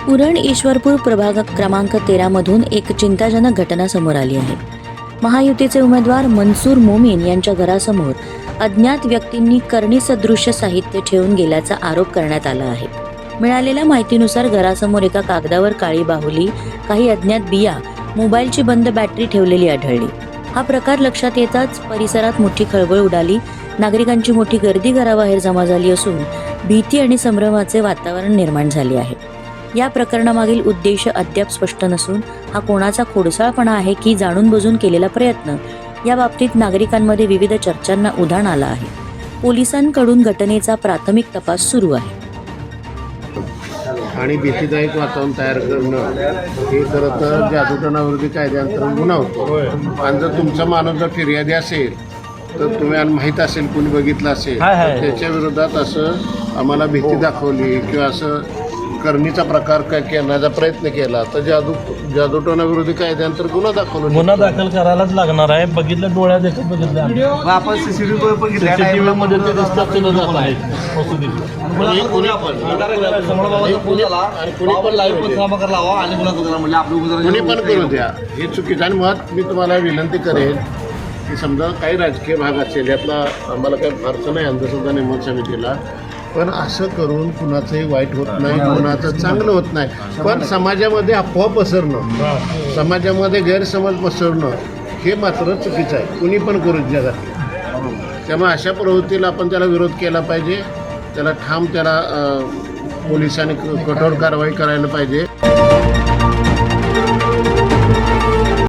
उरण ईश्वरपूर प्रभाग क्रमांक 13 मधून एक चिंताजनक घटना समोर आली आहे। महायुतीचे उमेदवार मनसूर मोमीन यांच्या घरासमोर अज्ञात व्यक्तींनी करणी सदृश्य साहित्य ठेवून गेल्याचा आरोप करण्यात आला आहे। मिळालेल्या माहितीनुसार घरासमोर एका कागदावर काळी बाहुली, काही अज्ञात बिया, मोबाईलची बंद बॅटरी ठेवलेली आढळली। हा प्रकार लक्षात येताच परिसरात मोठी खळबळ उडाली। नागरिकांची मोठी गर्दी घराबाहेर जमा झाली असून भीती आणि संभ्रमाचे वातावरण निर्माण झाले आहे। या प्रकरणामागील उद्देश अद्याप स्पष्ट नसून हा कोणाचा खोडसाळपणा आहे की जाणून बुजून केलेला प्रयत्न, या बाबतीत नागरिकांमध्ये विविध चर्चांना उधाण आलं आहे। पोलिसांकडून घटनेचा प्राथमिक तपास सुरू आहे। आणि भीतीदायक वातावरण तयार करणं हे खरं तर जादूटोणाविरोधी कायद्याअंतर्गत गुन्हा होतो। आणि जर तुमचा माणूस जर फिर्यादी असेल तर तुम्ही माहीत असेल, कोणी बघितलं असेल तर त्याच्या विरोधात असं आम्हाला भीती दाखवली किंवा असं करणीचा प्रकार काय करण्याचा प्रयत्न केला तर जादूटोणाविरोधी कायद्याअंतर्गत गुन्हा दाखल करायलाच लागणार आहे। बघितलं, डोळ्यात देखत बघितलं आपण सीसीटीव्ही मध्ये ते दिसतात ते जात आहेत मसुदी कोणी पण करू द्या, हे चुकीचं। आणि मुळात मी तुम्हाला विनंती करेन की समजा काही राजकीय भाग असेल, यातला आम्हाला काही फारसं नाही अंधश्रद्धा निर्मूलन समितीला, पण असं करून कुणाचंही वाईट होत नाही, कुणाचं चांगलं होत नाही। पण समाजामध्ये अफवा पसरणं, समाजामध्ये गैरसमज पसरणं हे मात्र चुकीचं आहे, कुणी पण करू जगात। त्यामुळे अशा प्रवृत्तीला आपण त्याला विरोध केला पाहिजे, त्याला ठाम त्याला पोलिसांनी कठोर कारवाई करायला पाहिजे।